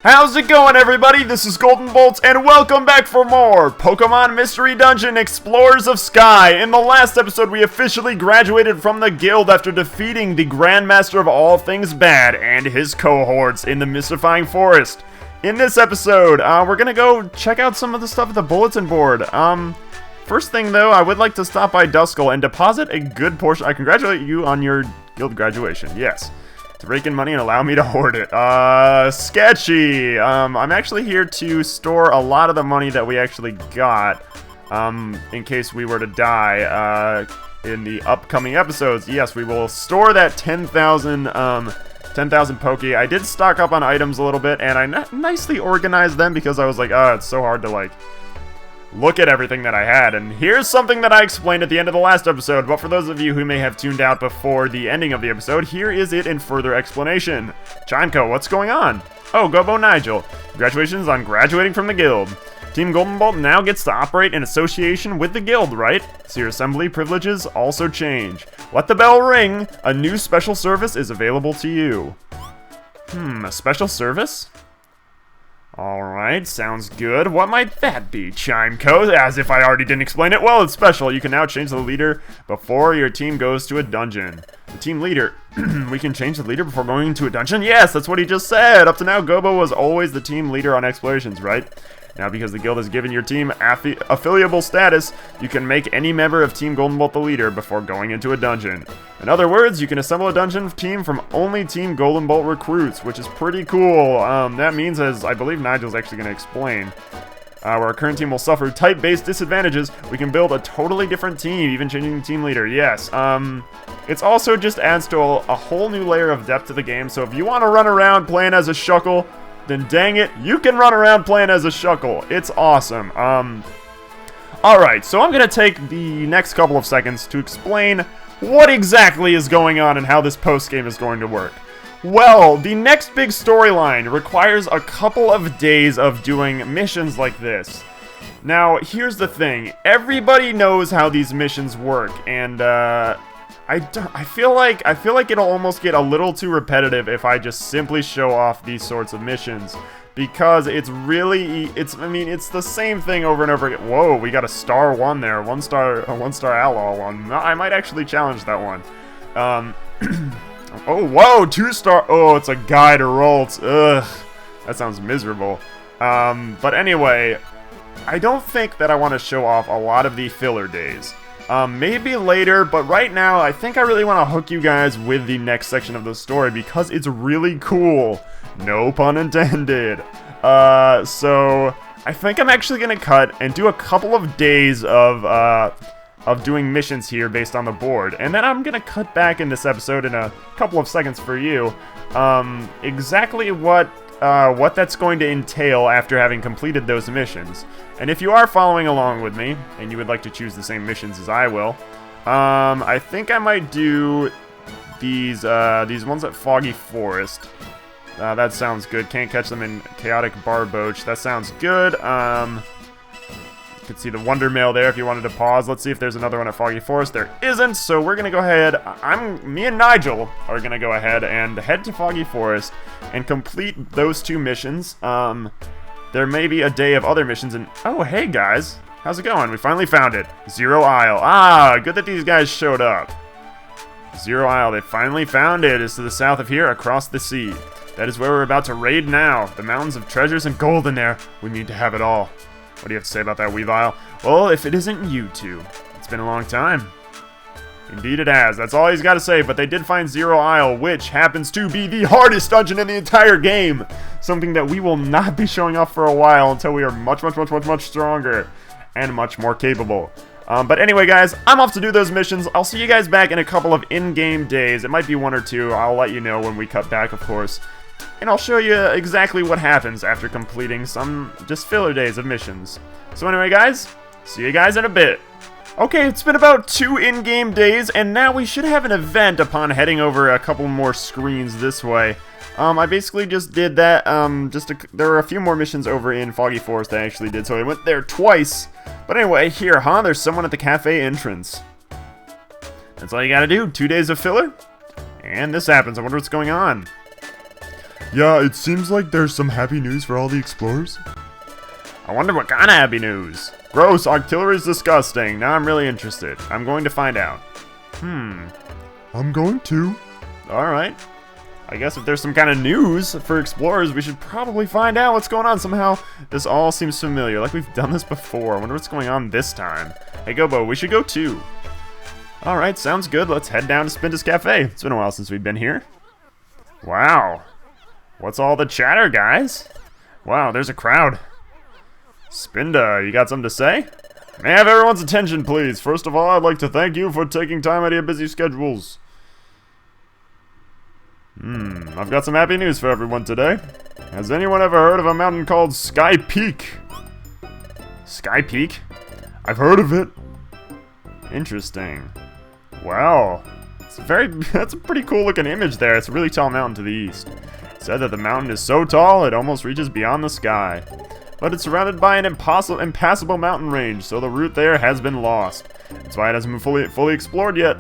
How's it going, everybody? This is GoldenboltLP, and welcome back for more Pokemon Mystery Dungeon Explorers of Sky. In the last episode, we officially graduated from the guild after defeating the Grandmaster of all things bad and his cohorts in the Mystifying Forest. In this episode, we're gonna go check out some of the stuff at the bulletin board. First thing, though, I would like to stop by Duskull and deposit a good portion. I congratulate you on your guild graduation, yes. To rake in money and allow me to hoard it. Sketchy! I'm actually here to store a lot of the money that we actually got, in case we were to die, in the upcoming episodes. Yes, we will store that 10,000 Poke. I did stock up on items a little bit, and I nicely organized them because I was like, oh, it's so hard to, like, look at everything that I had. And here's something that I explained at the end of the last episode, but for those of you who may have tuned out before the ending of the episode, here is it in further explanation. Chimeco, what's going on? Oh, Gobo Nigel. Congratulations on graduating from the guild. Team GoldenboltLP now gets to operate in association with the guild, right? So your assembly privileges also change. Let the bell ring. A new special service is available to you. A special service? Alright, sounds good. What might that be, Chimeco? As if I already didn't explain it. Well, it's special. You can now change the leader before your team goes to a dungeon. The team leader. We can change the leader before going into a dungeon? Yes, that's what he just said. Up to now, Gobo was always the team leader on explorations, right? Now, because the guild has given your team affiliable status, you can make any member of Team GoldenboltLP the leader before going into a dungeon. In other words, you can assemble a dungeon team from only Team GoldenboltLP recruits, which is pretty cool. That means, as I believe Nigel's actually going to explain, where our current team will suffer type-based disadvantages, we can build a totally different team, even changing the team leader. Yes, it's also just adds to a whole new layer of depth to the game, so if you want to run around playing as a Shuckle, then dang it, you can run around playing as a Shuckle. It's awesome. Alright, so I'm going to take the next couple of seconds to explain what exactly is going on and how this post-game is going to work. Well, the next big storyline requires a couple of days of doing missions like this. Now, here's the thing. Everybody knows how these missions work, and, I feel like it'll almost get a little too repetitive if I just simply show off these sorts of missions, because it's really, I mean, it's the same thing over and over again. Whoa, we got a star 1 there, one star outlaw 1. I might actually challenge that one. Oh, whoa, 2-star. Oh, it's a guide to Rolts. Ugh, that sounds miserable. But anyway, I don't think that I want to show off a lot of the filler days. Maybe later, but right now, I think I really want to hook you guys with the next section of the story because it's really cool. No pun intended. So I think I'm actually gonna cut and do a couple of days of doing missions here based on the board, and then I'm gonna cut back in this episode in a couple of seconds for you, exactly what that's going to entail after having completed those missions. And if you are following along with me, and you would like to choose the same missions as I will, I think I might do these ones at Foggy Forest. That sounds good. Can't catch them in Chaotic Barboach. That sounds good. You could see the Wonder Mail there if you wanted to pause. Let's see if there's another one at Foggy Forest. There isn't, so we're gonna go ahead. Me and Nigel are gonna go ahead and head to Foggy Forest and complete those 2 missions. There may be a day of other missions, and oh, hey guys, how's it going? We finally found it. Zero Isle. Ah, good that these guys showed up. Zero Isle, they finally found it. It's to the south of here, across the sea. That is where we're about to raid now. The mountains of treasures and gold in there. We need to have it all. What do you have to say about that, Weavile? Well, if it isn't you two. It's been a long time. Indeed it has. That's all he's got to say, but they did find Zero Isle, which happens to be the hardest dungeon in the entire game. Something that we will not be showing off for a while until we are much stronger and much more capable. But anyway, guys, I'm off to do those missions. I'll see you guys back in a couple of in-game days. It might be 1 or 2. I'll let you know when we cut back, of course. And I'll show you exactly what happens after completing some just filler days of missions. So anyway, guys, see you guys in a bit. Okay, it's been about 2 in-game days, and now we should have an event upon heading over a couple more screens this way. I basically just did that, there were a few more missions over in Foggy Forest I actually did, so I went there twice. But anyway, here, there's someone at the cafe entrance. That's all you gotta do, 2 days of filler, and this happens. I wonder what's going on. Yeah, it seems like there's some happy news for all the explorers. I wonder what kind of happy news. Gross, artillery's disgusting. Now I'm really interested. I'm going to find out. I'm going to. Alright. I guess if there's some kind of news for explorers, we should probably find out what's going on. Somehow, this all seems familiar, like we've done this before. I wonder what's going on this time. Hey, Gobo, we should go too. Alright, sounds good. Let's head down to Spinda's Cafe. It's been a while since we've been here. Wow. What's all the chatter, guys? Wow, there's a crowd. Spinda, you got something to say? May I have everyone's attention, please? First of all, I'd like to thank you for taking time out of your busy schedules. I've got some happy news for everyone today. Has anyone ever heard of a mountain called Sky Peak? Sky Peak? I've heard of it. Interesting. Wow. That's a pretty cool looking image there. It's a really tall mountain to the east. It said that the mountain is so tall it almost reaches beyond the sky. But it's surrounded by an impassable mountain range, so the route there has been lost. That's why it hasn't been fully explored yet.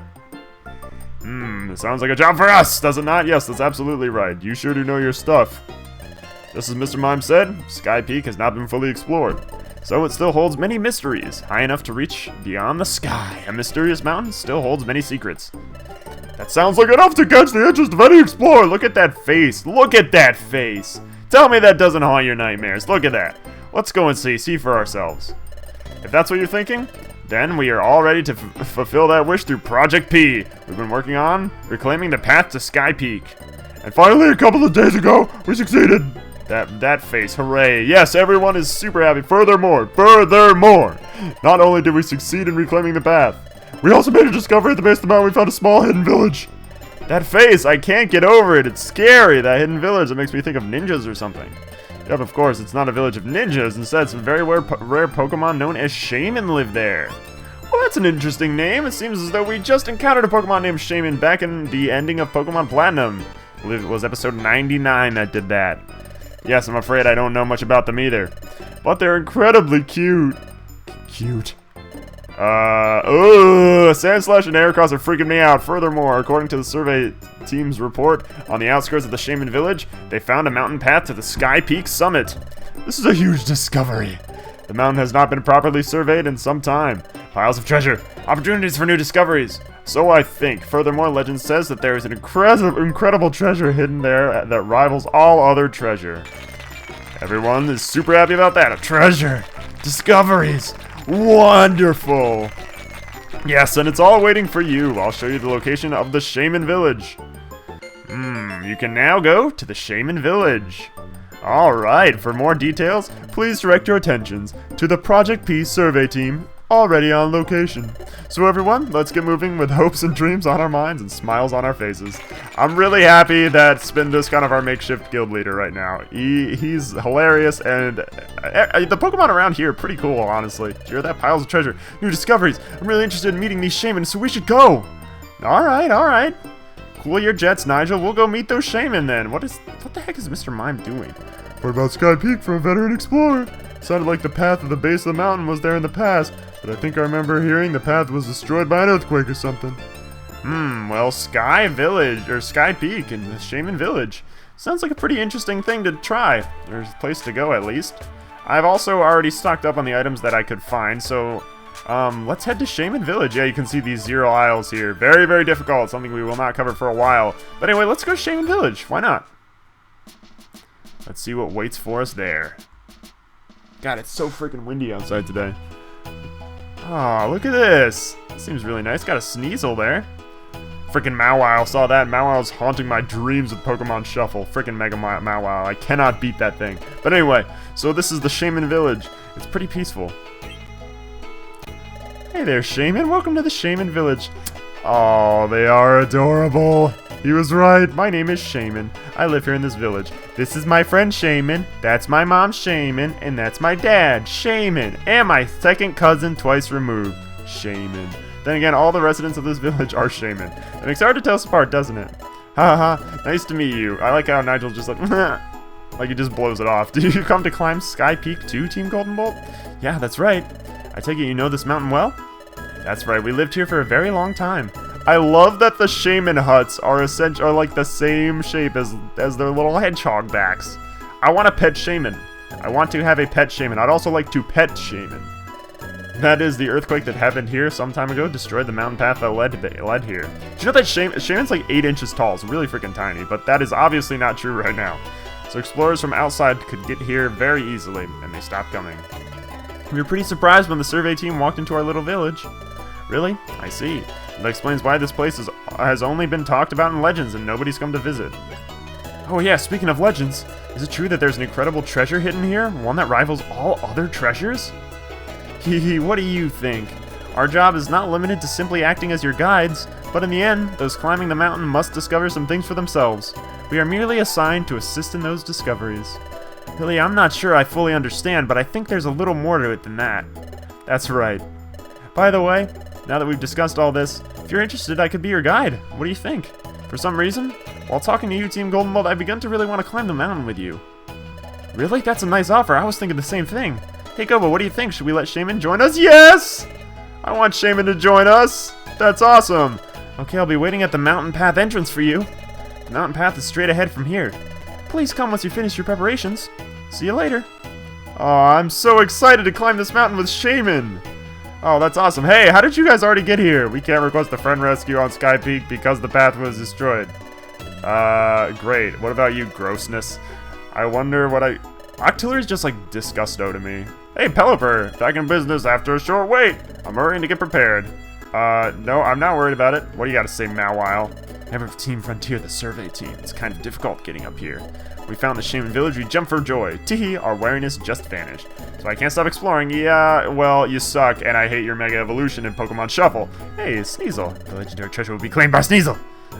It sounds like a job for us, does it not? Yes, that's absolutely right. You sure do know your stuff. Just as Mr. Mime said, Sky Peak has not been fully explored. So it still holds many mysteries, high enough to reach beyond the sky. A mysterious mountain still holds many secrets. That sounds like enough to catch the interest of any explorer. Look at that face. Look at that face. Tell me that doesn't haunt your nightmares. Look at that. Let's go and see for ourselves. If that's what you're thinking, then we are all ready to fulfill that wish through Project P. We've been working on reclaiming the path to Sky Peak. And finally, a couple of days ago, we succeeded. That face, hooray. Yes, everyone is super happy. Furthermore, not only did we succeed in reclaiming the path, we also made a discovery at the base of the mountain. We found a small hidden village. That face, I can't get over it. It's scary, that hidden village. It makes me think of ninjas or something. Yep, of course, it's not a village of ninjas. Instead, some very rare Pokemon known as Shaman live there. Well, that's an interesting name. It seems as though we just encountered a Pokemon named Shaman back in the ending of Pokemon Platinum. I believe it was episode 99 that did that. Yes, I'm afraid I don't know much about them either. But they're incredibly cute. Sandslash and Aircross are freaking me out. Furthermore, according to the survey team's report, on the outskirts of the Shaman village, they found a mountain path to the Sky Peak summit. This is a huge discovery. The mountain has not been properly surveyed in some time. Piles of treasure. Opportunities for new discoveries. So I think. Furthermore, legend says that there is an incredible treasure hidden there that rivals all other treasure. Everyone is super happy about that. A treasure. Discoveries. Wonderful! Yes, and it's all waiting for you. I'll show you the location of the Shaman Village. You can now go to the Shaman Village. Alright, for more details, please direct your attentions to the Project P survey team already on location. So everyone, let's get moving with hopes and dreams on our minds and smiles on our faces. I'm really happy that Spinda's kind of our makeshift guild leader right now. He's hilarious, and the Pokemon around here are pretty cool, honestly. Did you hear that? Piles of treasure. New discoveries. I'm really interested in meeting these shamans, so we should go. Alright. Cool your jets, Nigel. We'll go meet those shaman then. What the heck is Mr. Mime doing? What about Sky Peak for a veteran explorer? Sounded like the path at the base of the mountain was there in the past, but I think I remember hearing the path was destroyed by an earthquake or something. Well, Sky Village, or Sky Peak and the Shaman Village. Sounds like a pretty interesting thing to try. There's a place to go, at least. I've also already stocked up on the items that I could find, so let's head to Shaman Village. Yeah, you can see these 0 aisles here. Very, very difficult. Something we will not cover for a while. But anyway, let's go to Shaman Village. Why not? Let's see what waits for us there. God, it's so freaking windy outside today. Oh, look at this. Seems really nice. Got a Sneasel there. Freaking Mawile. Saw that. Mawile's haunting my dreams with Pokemon Shuffle. Freaking Mega Mawile. I cannot beat that thing. But anyway, so this is the Shaman Village. It's pretty peaceful. Hey there, Shaman. Welcome to the Shaman Village. Oh, they are adorable. He was right. My name is Shaman. I live here in this village. This is my friend Shaman. That's my mom Shaman. And that's my dad, Shaman. And my second cousin twice removed, Shaman. Then again, all the residents of this village are Shaman. It makes it hard to tell us apart, doesn't it? Haha, nice to meet you. I like how Nigel's just like he just blows it off. Did you come to climb Sky Peak too, Team Goldenbolt? Yeah, that's right. I take it you know this mountain well? That's right, we lived here for a very long time. I love that the shaman huts are like the same shape as their little hedgehog backs. I want a pet shaman. I want to have a pet shaman. I'd also like to pet shaman. That is, the earthquake that happened here some time ago destroyed the mountain path that led here. Do you know that shaman's like 8 inches tall? It's really freaking tiny, but that is obviously not true right now. So explorers from outside could get here very easily, and they stopped coming. We were pretty surprised when the survey team walked into our little village. Really? I see. That explains why this place has only been talked about in legends and nobody's come to visit. Oh yeah, speaking of legends, is it true that there's an incredible treasure hidden here? One that rivals all other treasures? Hehe, what do you think? Our job is not limited to simply acting as your guides, but in the end, those climbing the mountain must discover some things for themselves. We are merely assigned to assist in those discoveries. Really, I'm not sure I fully understand, but I think there's a little more to it than that. That's right. By the way, now that we've discussed all this, if you're interested, I could be your guide. What do you think? For some reason, while talking to you, Team GoldenboltLP, I've begun to really want to climb the mountain with you. Really? That's a nice offer. I was thinking the same thing. Hey, Gobo, what do you think? Should we let Shaman join us? Yes! I want Shaman to join us. That's awesome. Okay, I'll be waiting at the mountain path entrance for you. The mountain path is straight ahead from here. Please come once you finish your preparations. See you later. Oh, I'm so excited to climb this mountain with Shaman. Oh, that's awesome. Hey, how did you guys already get here? We can't request a friend rescue on Sky Peak because the path was destroyed. Great. What about you, grossness? I wonder what Octillery's just like disgusto to me. Hey, Pelipper, back in business after a short wait. I'm hurrying to get prepared. No, I'm not worried about it. What do you gotta say, Mawile? Member of Team Frontier, the survey team. It's kind of difficult getting up here. We found the Shaman village, we jumped for joy. Teehee, our wariness just vanished. So I can't stop exploring. Yeah, well, you suck, and I hate your Mega Evolution in Pokemon Shuffle. Hey, Sneasel. The legendary treasure will be claimed by Sneasel.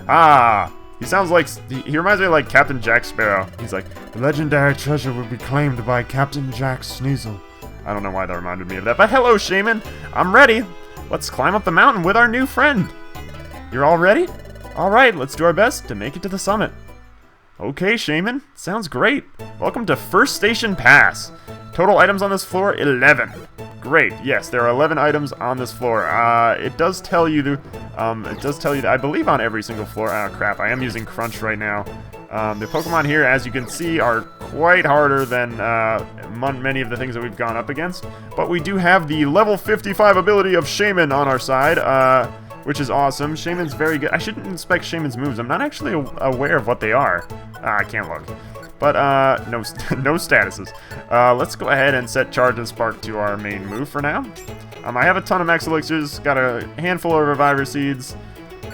Ah, he sounds like, he reminds me of like Captain Jack Sparrow. He's like, the legendary treasure will be claimed by Captain Jack Sneasel. I don't know why that reminded me of that, but hello, Shaman. I'm ready. Let's climb up the mountain with our new friend. You're all ready? All right, let's do our best to make it to the summit. Okay, Shaman. Sounds great. Welcome to First Station Pass. Total items on this floor, 11. Great. Yes, there are 11 items on this floor. It does tell you that I believe on every single floor. Oh, crap. I am using Crunch right now. The Pokemon here, as you can see, are quite harder than many of the things that we've gone up against. But we do have the level 55 ability of Shaman on our side, which is awesome. Shaman's very good. I shouldn't inspect Shaman's moves. I'm not actually aware of what they are. I can't look. But, no statuses. Let's go ahead and set Charge and Spark to our main move for now. I have a ton of Max Elixirs, got a handful of Reviver Seeds,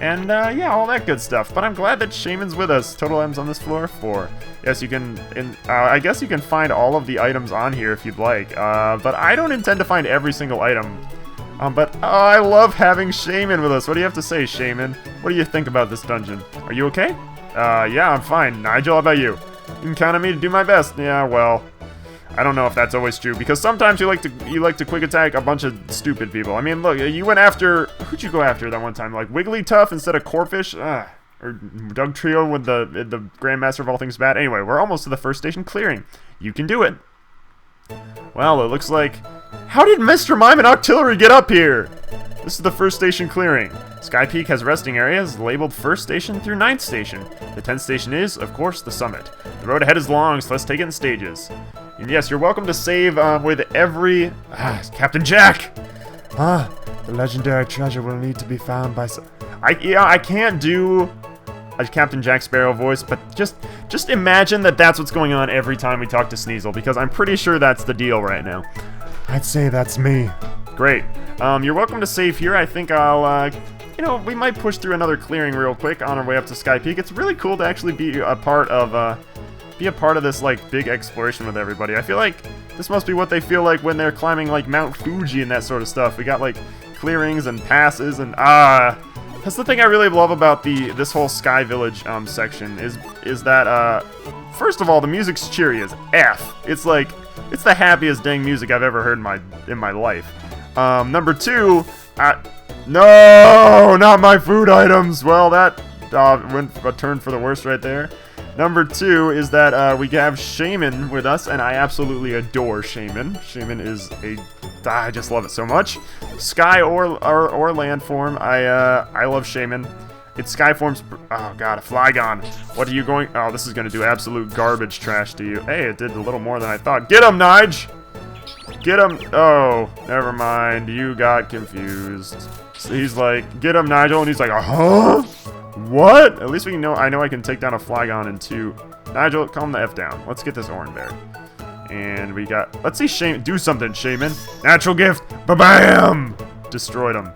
and, yeah, all that good stuff. But I'm glad that Shaman's with us. Total items on this floor, 4. Yes, you can, I guess you can find all of the items on here if you'd like. But I don't intend to find every single item. But I love having Shaman with us. What do you have to say, Shaman? What do you think about this dungeon? Are you okay? Yeah, I'm fine. Nigel, how about you? You can count on me to do my best. Yeah, well, I don't know if that's always true, because sometimes you like to quick attack a bunch of stupid people. I mean, look, you went after, who'd you go after that one time? Like Wigglytuff instead of Corphish? Or Doug Trio with the Grandmaster of all things bad. Anyway, we're almost to the first station clearing. You can do it. Well, it looks like, how did Mr. Mime and Octillery get up here? This is the first station clearing. Sky Peak has resting areas labeled 1st station through 9th station. The 10th station is, of course, the summit. The road ahead is long, so let's take it in stages. And yes, you're welcome to save with every... Captain Jack! The legendary treasure will need to be found by... I can't do a Captain Jack Sparrow voice, but just imagine that that's what's going on every time we talk to Sneasel, because I'm pretty sure that's the deal right now. I'd say that's me. Great. You're welcome to save here. I think I'll, you know, we might push through another clearing real quick on our way up to Sky Peak. It's really cool to actually be a part of this, like, big exploration with everybody. I feel like this must be what they feel like when they're climbing, like, Mount Fuji and that sort of stuff. We got, like, clearings and passes and, that's the thing I really love about this whole Sky Village, section, is that, first of all, the music's cheery as F. It's like, it's the happiest dang music I've ever heard in my life. Number 2, no, not my food items. Well, that went a turn for the worse right there. Number 2 is that we have Shaman with us, and I absolutely adore Shaman. Shaman is I just love it so much. Sky or land form, I love Shaman. Its sky forms. Oh god, a Flygon. What are you going? Oh, this is gonna do absolute garbage trash to you. Hey, it did a little more than I thought. Get him, Nige! Get him. Oh, never mind. You got confused. So he's like, get him, Nigel, and he's like, huh? What? At least we know. I know I can take down a Flygon in 2. Nigel, calm the F down. Let's get this Oran Bear. And we got. Let's see Shaman. Do something, Shaman. Natural gift. Ba-bam! Destroyed him.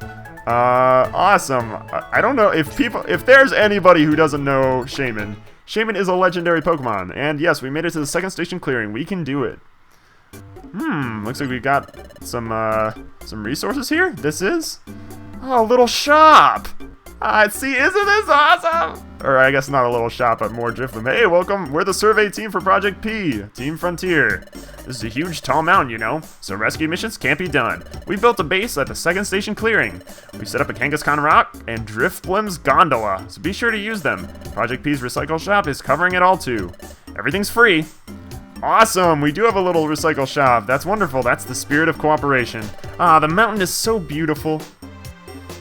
Awesome. I don't know if there's anybody who doesn't know Shaman. Shaman is a legendary Pokemon, and yes, we made it to the 2nd station clearing. We can do it. Looks like we got some resources here. This is a little shop. See, isn't this awesome? Or I guess not a little shop, but more Drifloon. Hey, welcome. We're the survey team for Project P, Team Frontier. This is a huge, tall mountain, you know, so rescue missions can't be done. We built a base at the 2nd station clearing. We set up a Kangaskhan Rock and Drifblim's Gondola, so be sure to use them. Project P's recycle shop is covering it all too. Everything's free. Awesome, we do have a little recycle shop. That's wonderful. That's the spirit of cooperation. Ah, the mountain is so beautiful.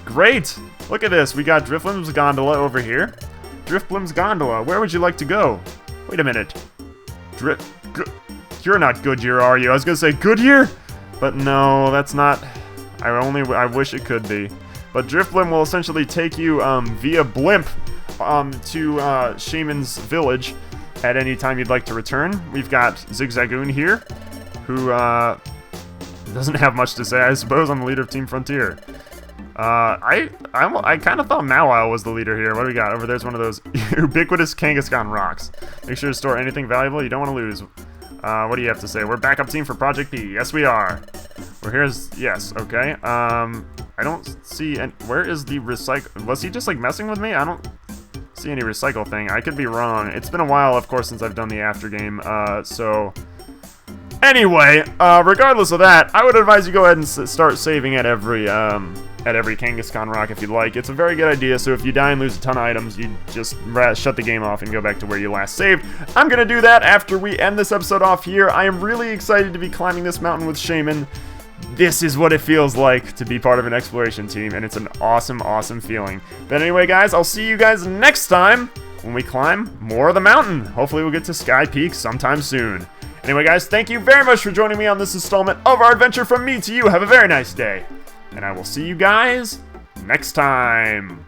Great. Look at this. We got Drifblim's Gondola over here. Drifblim's Gondola. Where would you like to go? Wait a minute. You're not Goodyear, are you? I was gonna say Goodyear, but no, that's not. I wish it could be. But Drifblim will essentially take you via blimp to Shaman's village at any time you'd like to return. We've got Zigzagoon here, who doesn't have much to say, I suppose. I'm the leader of Team Frontier. I kind of thought Mawile was the leader here. What do we got? Over there's one of those ubiquitous Kangaskhan rocks. Make sure to store anything valuable you don't want to lose. What do you have to say? We're backup team for Project P. Yes, we are. We're here as... Yes, okay. I don't see... Where is the recycle... Was he just, like, messing with me? I don't see any recycle thing. I could be wrong. It's been a while, of course, since I've done the after game, so... Anyway, regardless of that, I would advise you go ahead and start saving at every Kangaskhan Rock if you'd like. It's a very good idea, so if you die and lose a ton of items, you just shut the game off and go back to where you last saved. I'm gonna do that after we end this episode off here. I am really excited to be climbing this mountain with Shaman. This is what it feels like to be part of an exploration team, and it's an awesome, awesome feeling. But anyway, guys, I'll see you guys next time when we climb more of the mountain. Hopefully we'll get to Sky Peak sometime soon. Anyway, guys, thank you very much for joining me on this installment of our adventure from me to you. Have a very nice day. And I will see you guys next time.